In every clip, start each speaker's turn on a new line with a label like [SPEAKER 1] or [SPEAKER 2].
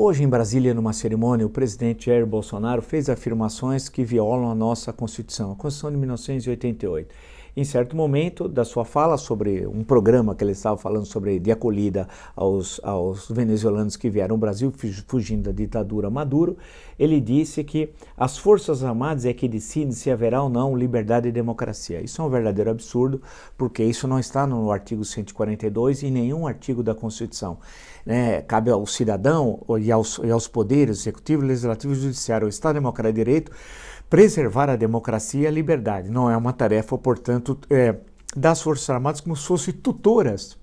[SPEAKER 1] Hoje, em Brasília, numa cerimônia, o presidente Jair Bolsonaro fez afirmações que violam a nossa Constituição, a Constituição de 1988. Em certo momento da sua fala sobre um programa que ele estava falando sobre de acolhida aos venezuelanos que vieram ao Brasil fugindo da ditadura Maduro, ele disse que as Forças Armadas é que decidem se haverá ou não liberdade e democracia. Isso é um verdadeiro absurdo, porque isso não está no artigo 142 e nenhum artigo da Constituição. Cabe ao cidadão e aos poderes executivo, legislativo e judiciário, ao Estado Democrático de Direito, preservar a democracia e a liberdade. Não é uma tarefa, portanto, das Forças Armadas como se fossem tutoras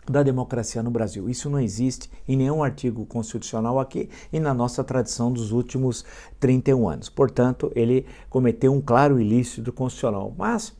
[SPEAKER 1] da democracia no Brasil. Isso não existe em nenhum artigo constitucional aqui e na nossa tradição dos últimos 31 anos. Portanto, ele cometeu um claro ilícito constitucional. Mas,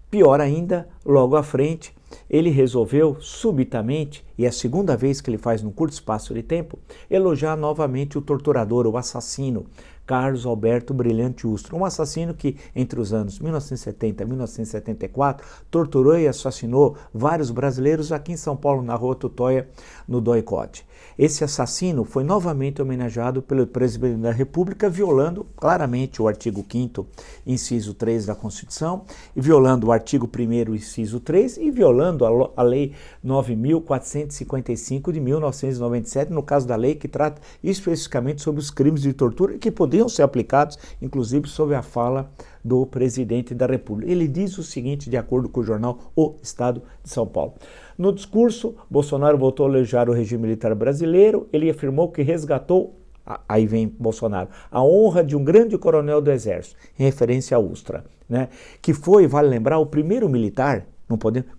[SPEAKER 1] pior ainda, logo à frente, ele resolveu subitamente, e é a segunda vez que ele faz num curto espaço de tempo, elogiar novamente o torturador, o assassino, Carlos Alberto Brilhante Ustra, um assassino que entre os anos 1970 e 1974 torturou e assassinou vários brasileiros aqui em São Paulo, na Rua Tutóia, no Doicote. Esse assassino foi novamente homenageado pelo presidente da República, violando claramente o artigo 5º, inciso 3 da Constituição, e violando o artigo 1º, inciso 3, e violando a Lei 9.455 de 1997, no caso da lei que trata especificamente sobre os crimes de tortura que podiam ser aplicados, inclusive, sob a fala do presidente da República. Ele diz o seguinte, de acordo com o jornal O Estado de São Paulo. No discurso, Bolsonaro voltou a elogiar o regime militar brasileiro. Ele afirmou que resgatou, aí vem Bolsonaro, a honra de um grande coronel do Exército, em referência a Ustra, que foi, vale lembrar, o primeiro militar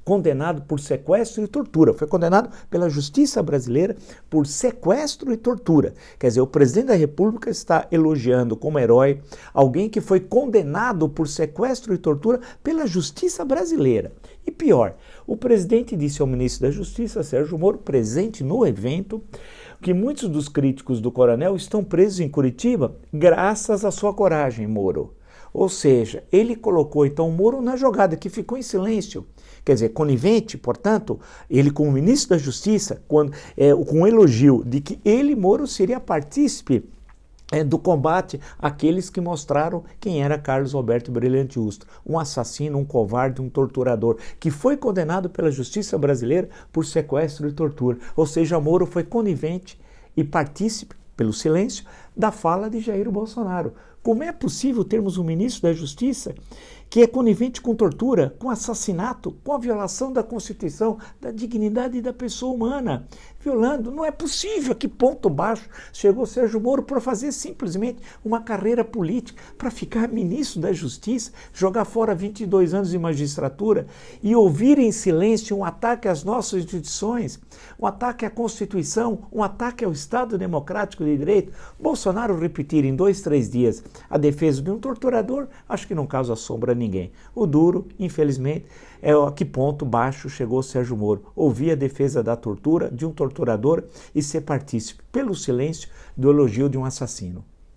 [SPEAKER 1] condenado por sequestro e tortura. Foi condenado pela justiça brasileira por sequestro e tortura. Quer dizer, o presidente da República está elogiando como herói alguém que foi condenado por sequestro e tortura pela justiça brasileira. E pior, o presidente disse ao ministro da Justiça, Sérgio Moro, presente no evento, que muitos dos críticos do coronel estão presos em Curitiba graças à sua coragem, Moro. Ou seja, ele colocou então o Moro na jogada, que ficou em silêncio. Quer dizer, conivente, portanto, ele como ministro da Justiça, com um elogio de que ele, Moro, seria partícipe do combate àqueles que mostraram quem era Carlos Alberto Brilhante Ustra, um assassino, um covarde, um torturador, que foi condenado pela justiça brasileira por sequestro e tortura. Ou seja, Moro foi conivente e partícipe, pelo silêncio, da fala de Jair Bolsonaro. Como é possível termos um ministro da Justiça que é conivente com tortura, com assassinato, com a violação da Constituição, da dignidade da pessoa humana? Violando, não é possível. A que ponto baixo chegou Sérgio Moro para fazer simplesmente uma carreira política, para ficar ministro da Justiça, jogar fora 22 anos de magistratura e ouvir em silêncio um ataque às nossas instituições, um ataque à Constituição, um ataque ao Estado Democrático de Direito? Bolsonaro repetir em 2, 3 dias a defesa de um torturador, acho que não causa sombra a ninguém. O duro, infelizmente, é a que ponto baixo chegou Sérgio Moro. Ouvir a defesa da tortura de um torturador e ser partícipe, pelo silêncio, do elogio de um assassino.